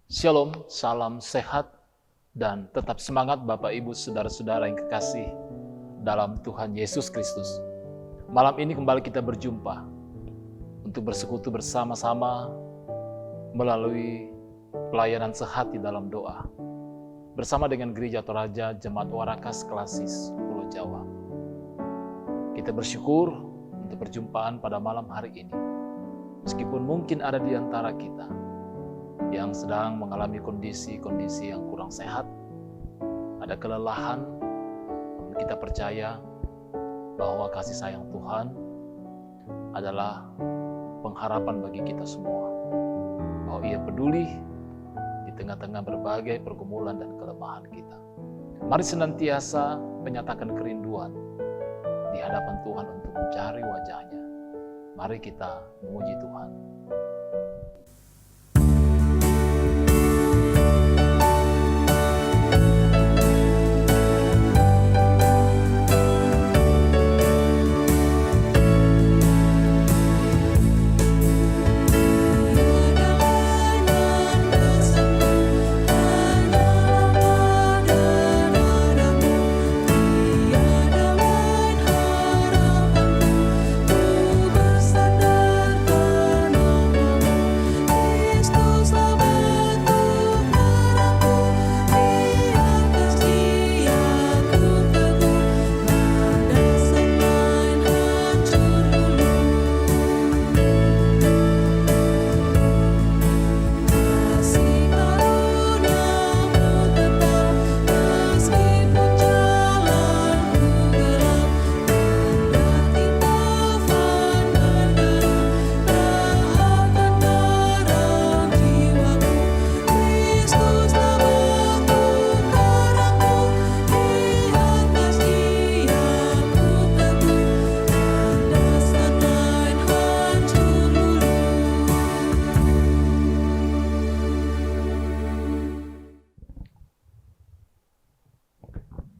Shalom, salam sehat, dan tetap semangat Bapak Ibu Saudara-saudara yang kekasih dalam Tuhan Yesus Kristus. Malam ini kembali kita berjumpa untuk bersekutu bersama-sama melalui pelayanan sehati dalam doa bersama dengan Gereja Toraja Jemaat Warakas Klasis Pulau Jawa. Kita bersyukur untuk perjumpaan pada malam hari ini. Meskipun mungkin ada di antara kita yang sedang mengalami kondisi-kondisi yang kurang sehat, ada kelelahan, namun kita percaya bahwa kasih sayang Tuhan adalah pengharapan bagi kita semua, bahwa Ia peduli di tengah-tengah berbagai pergumulan dan kelemahan kita. Mari senantiasa menyatakan kerinduan di hadapan Tuhan untuk mencari wajah-Nya. Mari kita memuji Tuhan.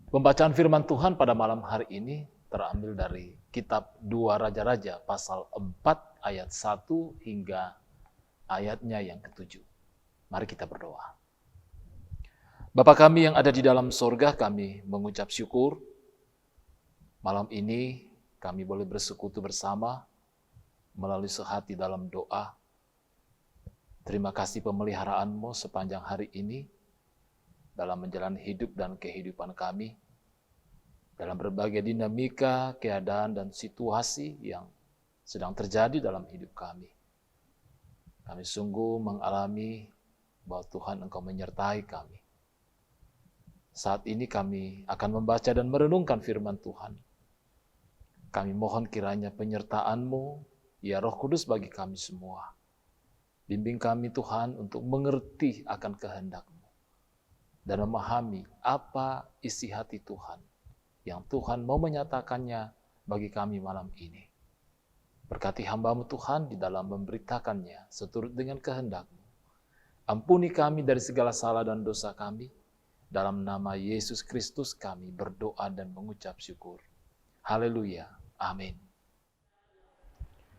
Pembacaan firman Tuhan pada malam hari ini terambil dari kitab 2 Raja-Raja pasal 4 ayat 1 hingga ayatnya yang ke-7. Mari kita berdoa. Bapa kami yang ada di dalam sorga, kami mengucap syukur. Malam ini kami boleh bersekutu bersama melalui sehati dalam doa. Terima kasih pemeliharaan-Mu sepanjang hari ini dalam menjalani hidup dan kehidupan kami, dalam berbagai dinamika, keadaan, dan situasi yang sedang terjadi dalam hidup kami. Kami sungguh mengalami bahwa Tuhan Engkau menyertai kami. Saat ini kami akan membaca dan merenungkan firman Tuhan. Kami mohon kiranya penyertaan-Mu, ya Roh Kudus bagi kami semua. Bimbing kami Tuhan untuk mengerti akan kehendak-Mu dan memahami apa isi hati Tuhan yang Tuhan mau menyatakannya bagi kami malam ini. Berkati hamba-Mu Tuhan di dalam memberitakannya seturut dengan kehendak-Mu. Ampuni kami dari segala salah dan dosa kami. Dalam nama Yesus Kristus kami berdoa dan mengucap syukur. Haleluya. Amin.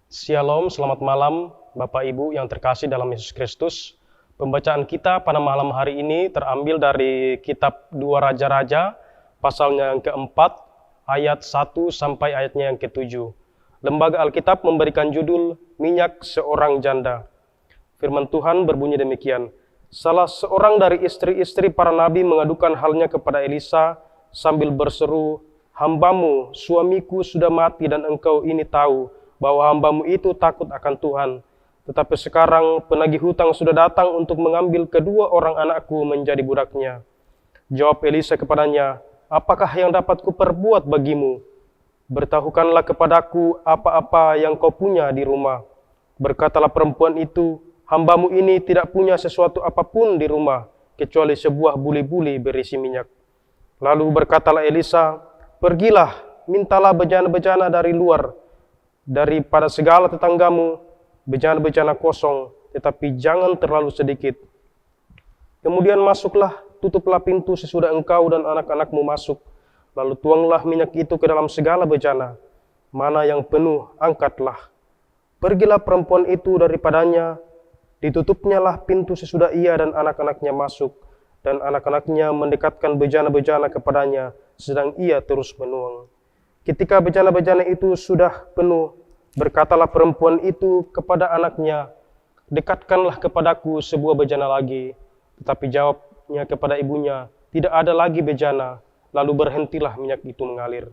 Shalom, selamat malam Bapak Ibu yang terkasih dalam Yesus Kristus. Pembacaan kita pada malam hari ini terambil dari kitab 2 Raja-Raja, pasalnya yang keempat, ayat 1 sampai ayatnya yang ke-7. Lembaga Alkitab memberikan judul Minyak Seorang Janda. Firman Tuhan berbunyi demikian. Salah seorang dari istri-istri para nabi mengadukan halnya kepada Elisa sambil berseru, "Hambamu, suamiku sudah mati dan engkau ini tahu bahwa hambamu itu takut akan Tuhan. Tetapi sekarang penagih hutang sudah datang untuk mengambil kedua orang anakku menjadi budaknya." Jawab Elisa kepadanya, "Apakah yang dapat kuperbuat bagimu? Beritahukanlah kepadaku apa-apa yang kau punya di rumah." Berkatalah perempuan itu, "Hambamu ini tidak punya sesuatu apapun di rumah, kecuali sebuah buli-buli berisi minyak." Lalu berkatalah Elisa, "Pergilah, mintalah bejana-bejana dari luar, daripada segala tetanggamu, bejana-bejana kosong, tetapi jangan terlalu sedikit. Kemudian masuklah, tutuplah pintu sesudah engkau dan anak-anakmu masuk. Lalu tuanglah minyak itu ke dalam segala bejana. Mana yang penuh, angkatlah. Pergilah perempuan itu daripadanya, Ditutupnyalah pintu sesudah ia dan anak-anaknya masuk, dan anak-anaknya mendekatkan bejana-bejana kepadanya, sedang ia terus menuang. Ketika bejana-bejana itu sudah penuh, berkatalah perempuan itu kepada anaknya, "Dekatkanlah kepadaku sebuah bejana lagi." Tetapi jawabnya kepada ibunya, "Tidak ada lagi bejana." Lalu berhentilah minyak itu mengalir.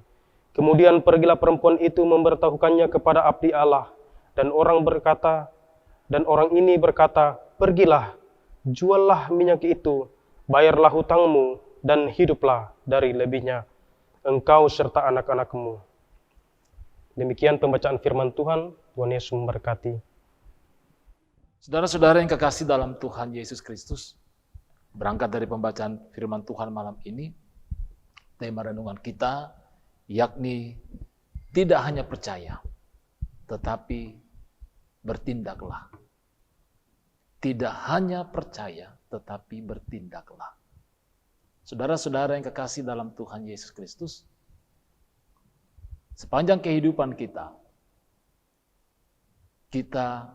Kemudian pergilah perempuan itu memberitahukannya kepada abdi Allah, dan orang ini berkata, "Pergilah, juallah minyak itu, bayarlah hutangmu, dan hiduplah dari lebihnya, engkau serta anak-anakmu." Demikian pembacaan firman Tuhan. Tuhan Yesus memberkati. Saudara-saudara yang kekasih dalam Tuhan Yesus Kristus, berangkat dari pembacaan firman Tuhan malam ini, tema renungan kita yakni tidak hanya percaya, tetapi bertindaklah. Tidak hanya percaya, tetapi bertindaklah. Saudara-saudara yang kekasih dalam Tuhan Yesus Kristus, sepanjang kehidupan kita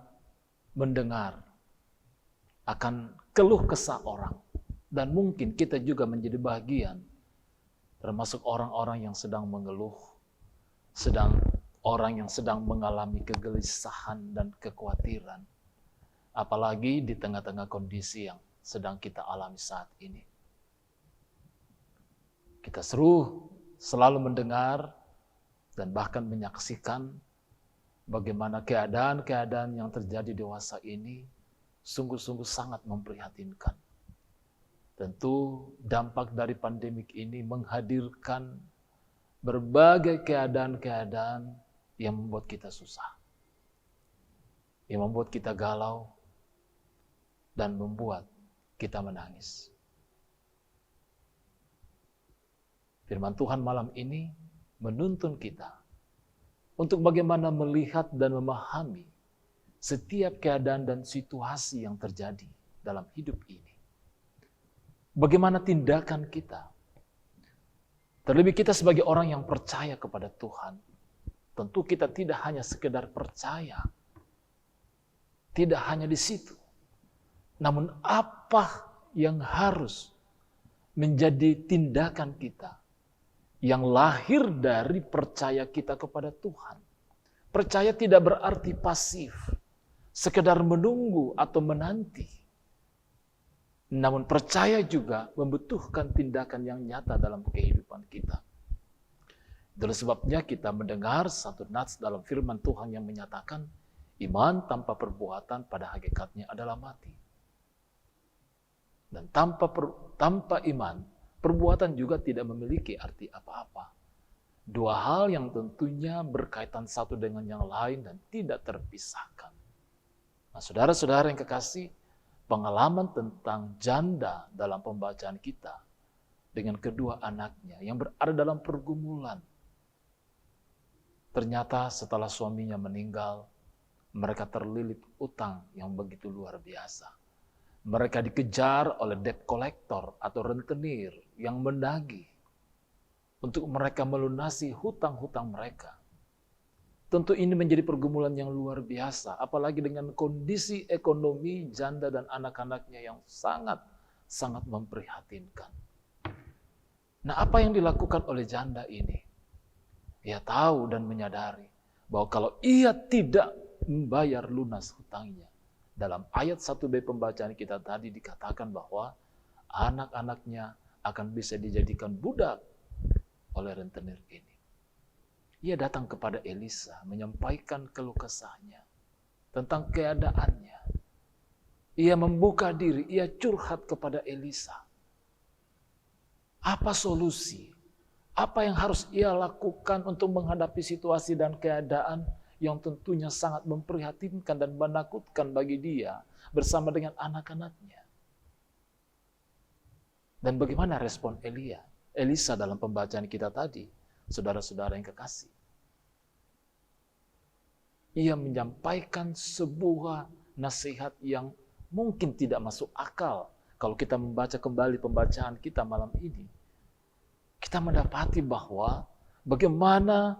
mendengar akan keluh kesah orang, dan mungkin kita juga menjadi bagian, termasuk orang-orang yang sedang mengeluh, orang yang sedang mengalami kegelisahan dan kekhawatiran, apalagi di tengah-tengah kondisi yang sedang kita alami saat ini. Kita selalu mendengar dan bahkan menyaksikan bagaimana keadaan-keadaan yang terjadi dewasa ini sungguh-sungguh sangat memprihatinkan. Tentu dampak dari pandemik ini menghadirkan berbagai keadaan-keadaan yang membuat kita susah, yang membuat kita galau, dan membuat kita menangis. Firman Tuhan malam ini menuntun kita untuk bagaimana melihat dan memahami setiap keadaan dan situasi yang terjadi dalam hidup ini. Bagaimana tindakan kita? Terlebih kita sebagai orang yang percaya kepada Tuhan, tentu kita tidak hanya sekedar percaya, tidak hanya di situ. Namun apa yang harus menjadi tindakan kita yang lahir dari percaya kita kepada Tuhan? Percaya tidak berarti pasif, sekedar menunggu atau menanti. Namun percaya juga membutuhkan tindakan yang nyata dalam kehidupan kita. Itulah sebabnya kita mendengar satu nats dalam firman Tuhan yang menyatakan, iman tanpa perbuatan pada hakikatnya adalah mati. Dan tanpa iman, perbuatan juga tidak memiliki arti apa-apa. Dua hal yang tentunya berkaitan satu dengan yang lain dan tidak terpisahkan. Nah, saudara-saudara yang kekasih, pengalaman tentang janda dalam pembacaan kita dengan kedua anaknya yang berada dalam pergumulan. Ternyata setelah suaminya meninggal, mereka terlilit utang yang begitu luar biasa. Mereka dikejar oleh debt collector atau rentenir yang menagih untuk mereka melunasi hutang-hutang mereka. Tentu ini menjadi pergumulan yang luar biasa, apalagi dengan kondisi ekonomi janda dan anak-anaknya yang sangat memprihatinkan. Nah, apa yang dilakukan oleh janda ini? Ia tahu dan menyadari bahwa kalau ia tidak membayar lunas hutangnya, dalam ayat 1b pembacaan kita tadi dikatakan bahwa anak-anaknya akan bisa dijadikan budak oleh rentenir ini. Ia datang kepada Elisa menyampaikan keluh kesahnya tentang keadaannya. Ia membuka diri, ia curhat kepada Elisa. Apa solusi? Apa yang harus ia lakukan untuk menghadapi situasi dan keadaan yang tentunya sangat memprihatinkan dan menakutkan bagi dia bersama dengan anak-anaknya? Dan bagaimana respon Elisa dalam pembacaan kita tadi? Saudara-saudara yang kekasih, ia menyampaikan sebuah nasihat yang mungkin tidak masuk akal. Kalau kita membaca kembali pembacaan kita malam ini, kita mendapati bahwa bagaimana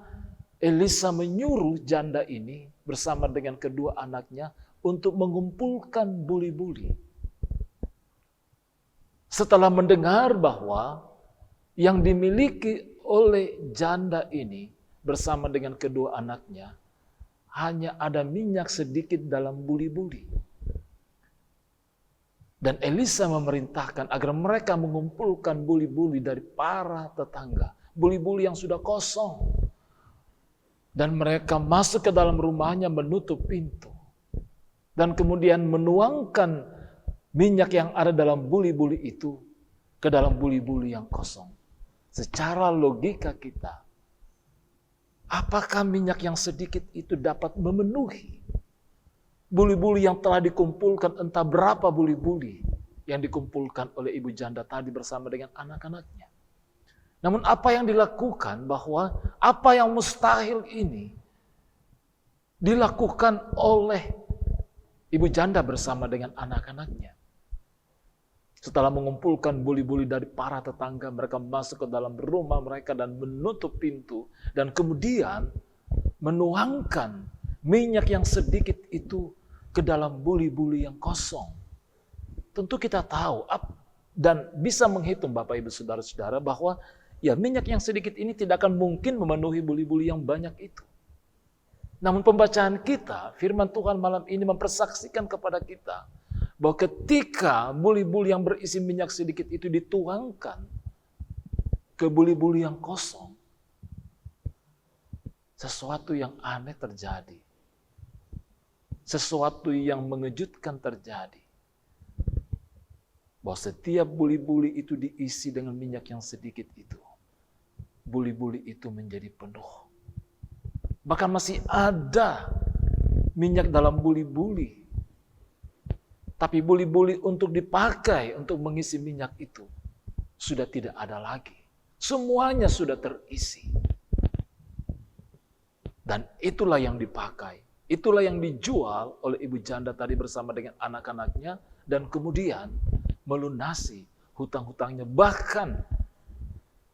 Elisa menyuruh janda ini bersama dengan kedua anaknya untuk mengumpulkan buli-buli. Setelah mendengar bahwa yang dimiliki oleh janda ini bersama dengan kedua anaknya hanya ada minyak sedikit dalam buli-buli. Dan Elisa memerintahkan agar mereka mengumpulkan buli-buli dari para tetangga. Buli-buli yang sudah kosong. Dan mereka masuk ke dalam rumahnya menutup pintu. Dan kemudian menuangkan minyak yang ada dalam buli-buli itu ke dalam buli-buli yang kosong. Secara logika kita, apakah minyak yang sedikit itu dapat memenuhi buli-buli yang telah dikumpulkan, entah berapa buli-buli yang dikumpulkan oleh ibu janda tadi bersama dengan anak-anaknya. Namun apa yang dilakukan bahwa apa yang mustahil ini dilakukan oleh ibu janda bersama dengan anak-anaknya. Setelah mengumpulkan buli-buli dari para tetangga, mereka masuk ke dalam rumah mereka dan menutup pintu. Dan kemudian menuangkan minyak yang sedikit itu ke dalam buli-buli yang kosong. Tentu kita tahu dan bisa menghitung Bapak Ibu Saudara-saudara bahwa ya minyak yang sedikit ini tidak akan mungkin memenuhi buli-buli yang banyak itu. Namun pembacaan kita, firman Tuhan malam ini mempersaksikan kepada kita bahwa ketika buli-buli yang berisi minyak sedikit itu dituangkan ke buli-buli yang kosong, sesuatu yang aneh terjadi. Sesuatu yang mengejutkan terjadi. Bahwa setiap buli-buli itu diisi dengan minyak yang sedikit itu. Buli-buli itu menjadi penuh. Bahkan masih ada minyak dalam buli-buli. Tapi buli-buli untuk dipakai untuk mengisi minyak itu sudah tidak ada lagi. Semuanya sudah terisi. Dan itulah yang dipakai. Itulah yang dijual oleh ibu janda tadi bersama dengan anak-anaknya dan kemudian melunasi hutang-hutangnya. Bahkan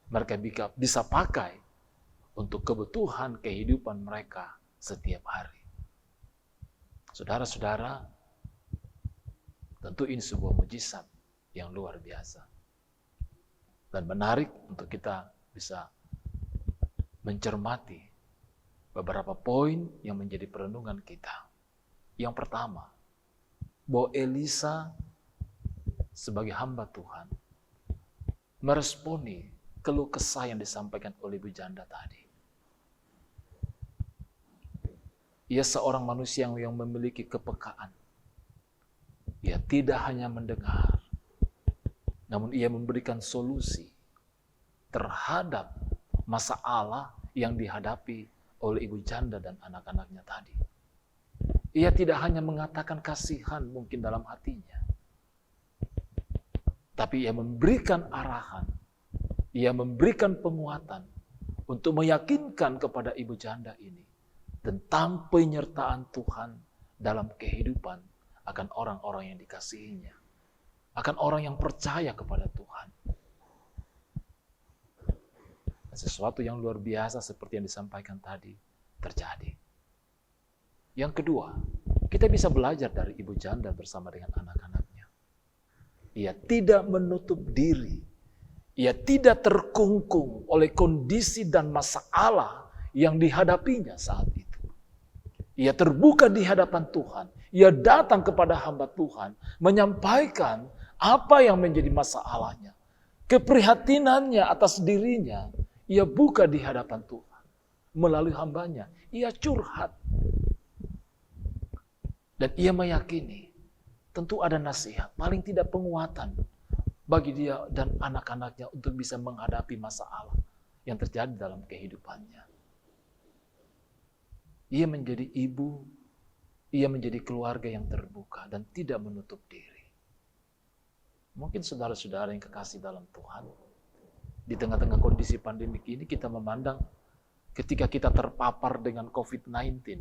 mereka bisa pakai untuk kebutuhan kehidupan mereka setiap hari. Saudara-saudara, tentu ini sebuah mujizat yang luar biasa. Dan menarik untuk kita bisa mencermati beberapa poin yang menjadi perenungan kita. Yang pertama, bahwa Elisa sebagai hamba Tuhan meresponi keluh kesah yang disampaikan oleh ibu janda tadi. Ia seorang manusia yang memiliki kepekaan. Ia tidak hanya mendengar, namun ia memberikan solusi terhadap masalah yang dihadapi oleh ibu janda dan anak-anaknya tadi. Ia tidak hanya mengatakan kasihan mungkin dalam hatinya, tapi ia memberikan arahan, ia memberikan penguatan untuk meyakinkan kepada ibu janda ini tentang penyertaan Tuhan dalam kehidupan akan orang-orang yang dikasihinya, akan orang yang percaya kepada Tuhan. Sesuatu yang luar biasa seperti yang disampaikan tadi terjadi. Yang kedua, kita bisa belajar dari ibu janda bersama dengan anak-anaknya. Ia tidak menutup diri. Ia tidak terkungkung oleh kondisi dan masalah yang dihadapinya saat itu. Ia terbuka di hadapan Tuhan. Ia datang kepada hamba Tuhan, menyampaikan apa yang menjadi masalahnya. Keprihatinannya atas dirinya, ia buka di hadapan Tuhan. Melalui hambanya, ia curhat. Dan ia meyakini, tentu ada nasihat, paling tidak penguatan bagi dia dan anak-anaknya untuk bisa menghadapi masalah yang terjadi dalam kehidupannya. Ia menjadi ibu, ia menjadi keluarga yang terbuka dan tidak menutup diri. Mungkin saudara-saudara yang kekasih dalam Tuhan, di tengah-tengah kondisi pandemik ini kita memandang ketika kita terpapar dengan COVID-19,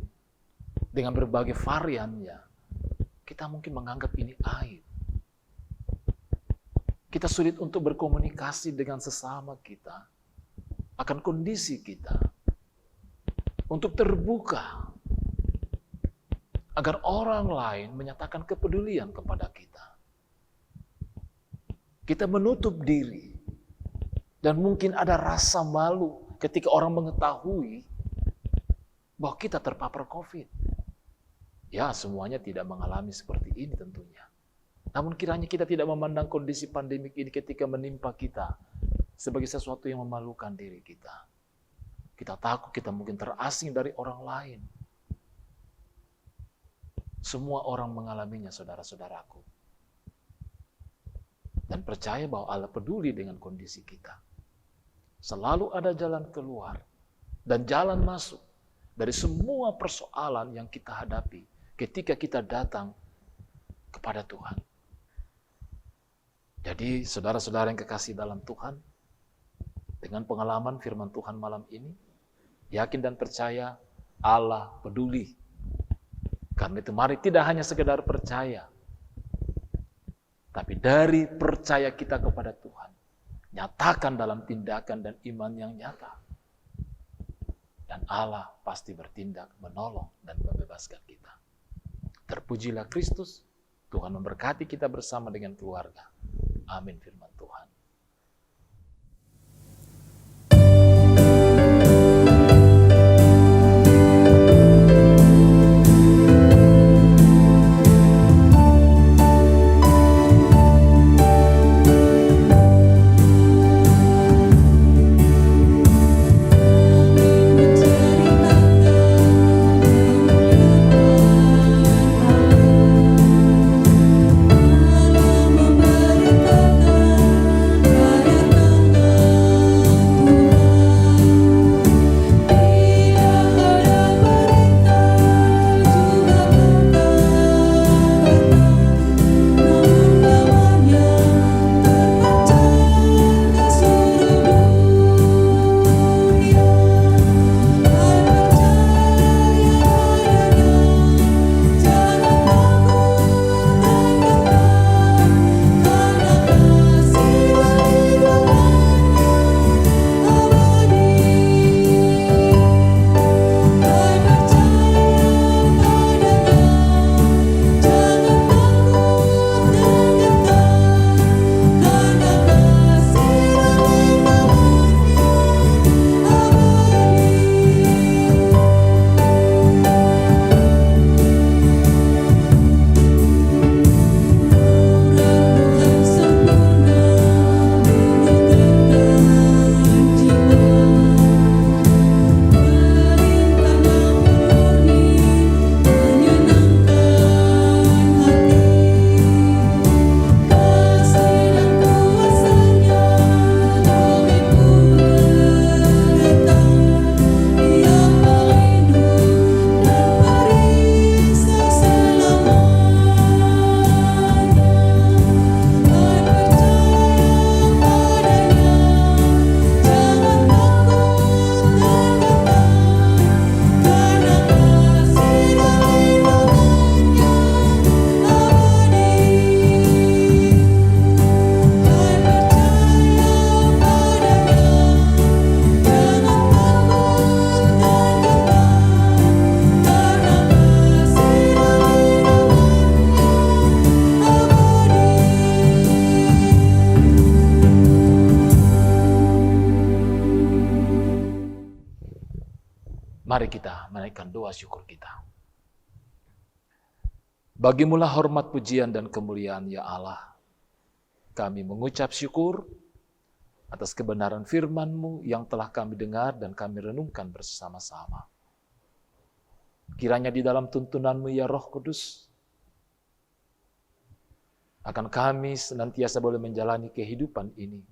dengan berbagai variannya, kita mungkin menganggap ini aib. Kita sulit untuk berkomunikasi dengan sesama kita akan kondisi kita, untuk terbuka agar orang lain menyatakan kepedulian kepada kita. Kita menutup diri, dan mungkin ada rasa malu ketika orang mengetahui bahwa kita terpapar COVID. Ya, semuanya tidak mengalami seperti ini tentunya. Namun kiranya kita tidak memandang kondisi pandemik ini ketika menimpa kita sebagai sesuatu yang memalukan diri kita. Kita takut kita mungkin terasing dari orang lain. Semua orang mengalaminya, saudara-saudaraku. Dan percaya bahwa Allah peduli dengan kondisi kita. Selalu ada jalan keluar dan jalan masuk dari semua persoalan yang kita hadapi ketika kita datang kepada Tuhan. Jadi saudara-saudara yang kekasih dalam Tuhan, dengan pengalaman firman Tuhan malam ini, yakin dan percaya Allah peduli. Karena itu mari tidak hanya sekedar percaya, tapi dari percaya kita kepada Tuhan, nyatakan dalam tindakan dan iman yang nyata. Dan Allah pasti bertindak, menolong, dan membebaskan kita. Terpujilah Kristus, Tuhan memberkati kita bersama dengan keluarga. Amin firman Tuhan. Mari kita menaikkan doa syukur kita. Bagimulah hormat, pujian, dan kemuliaan ya Allah. Kami mengucap syukur atas kebenaran firman-Mu yang telah kami dengar dan kami renungkan bersama-sama. Kiranya di dalam tuntunan-Mu ya Roh Kudus, akan kami senantiasa boleh menjalani kehidupan ini.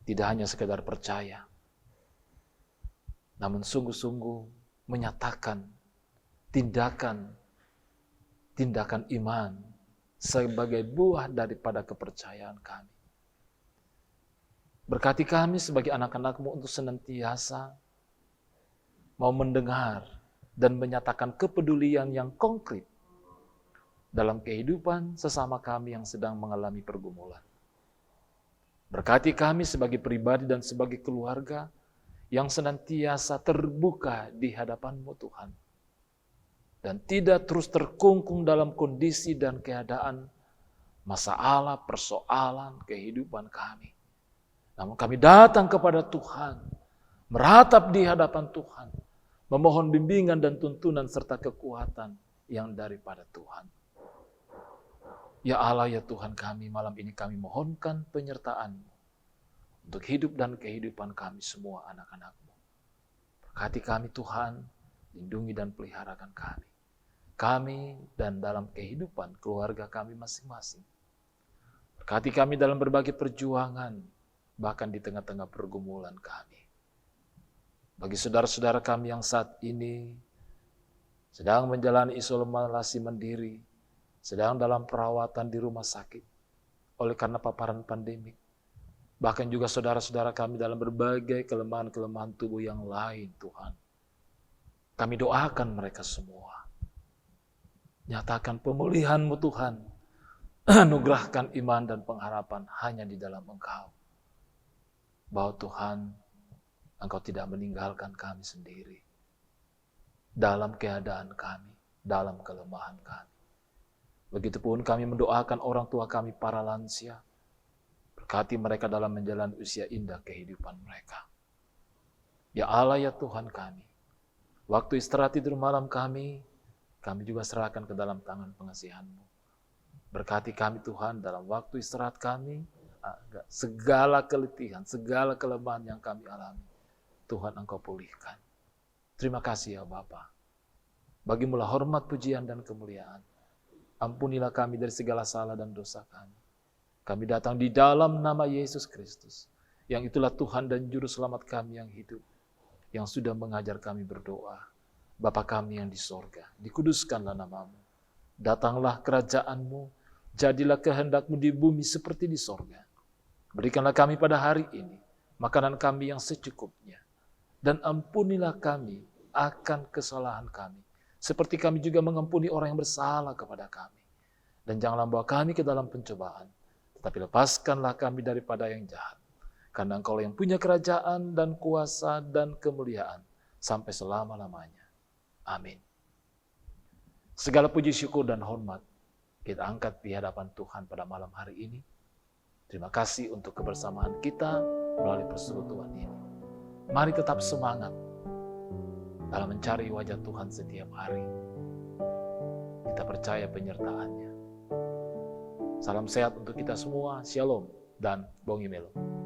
Tidak hanya sekedar percaya, namun sungguh-sungguh menyatakan tindakan iman sebagai buah daripada kepercayaan kami. Berkati kami sebagai anak-anak-Mu untuk senantiasa mau mendengar dan menyatakan kepedulian yang konkret dalam kehidupan sesama kami yang sedang mengalami pergumulan. Berkati kami sebagai pribadi dan sebagai keluarga yang senantiasa terbuka di hadapan-Mu Tuhan. dan tidak terus terkungkung dalam kondisi dan keadaan masalah, persoalan, kehidupan kami. Namun kami datang kepada Tuhan, meratap di hadapan Tuhan, memohon bimbingan dan tuntunan serta kekuatan yang daripada Tuhan. Ya Allah, ya Tuhan kami, malam ini kami mohonkan penyertaan-Mu untuk hidup dan kehidupan kami semua anak-anak-Mu. Berkati kami Tuhan, lindungi dan peliharakan kami dan dalam kehidupan keluarga kami masing-masing. Berkati kami dalam berbagai perjuangan, bahkan di tengah-tengah pergumulan kami. Bagi saudara-saudara kami yang saat ini sedang menjalani isolasi mandiri, sedang dalam perawatan di rumah sakit oleh karena paparan pandemik, bahkan juga saudara-saudara kami dalam berbagai kelemahan-kelemahan tubuh yang lain, Tuhan. Kami doakan mereka semua. Nyatakan pemulihan-Mu Tuhan, anugerahkan iman dan pengharapan hanya di dalam Engkau. Bahwa Tuhan, Engkau tidak meninggalkan kami sendiri. Dalam keadaan kami, dalam kelemahan kami. Begitupun kami mendoakan orang tua kami para lansia. Berkati mereka dalam menjalani usia indah kehidupan mereka. Ya Allah, ya Tuhan kami, waktu istirahat tidur malam kami juga serahkan ke dalam tangan pengasihan-Mu. Berkati kami Tuhan dalam waktu istirahat kami, segala keletihan, segala kelemahan yang kami alami, Tuhan Engkau pulihkan. Terima kasih ya Bapa. Bagimulah hormat, pujian, dan kemuliaan. Ampunilah kami dari segala salah dan dosa kami. Kami datang di dalam nama Yesus Kristus, yang itulah Tuhan dan Juru Selamat kami yang hidup, yang sudah mengajar kami berdoa. Bapa kami yang di sorga, dikuduskanlah nama-Mu. Datanglah kerajaan-Mu, jadilah kehendak-Mu di bumi seperti di sorga. Berikanlah kami pada hari ini makanan kami yang secukupnya. Dan ampunilah kami akan kesalahan kami, seperti kami juga mengampuni orang yang bersalah kepada kami. Dan janganlah bawa kami ke dalam pencobaan, tetapi lepaskanlah kami daripada yang jahat. Karena Engkau yang punya kerajaan dan kuasa dan kemuliaan sampai selama-lamanya. Amin. Segala puji, syukur, dan hormat kita angkat di hadapan Tuhan pada malam hari ini. Terima kasih untuk kebersamaan kita melalui persekutuan ini. Mari tetap semangat dalam mencari wajah Tuhan setiap hari. Kita percaya penyertaan-Nya. Salam sehat untuk kita semua. Shalom dan Bongimelo.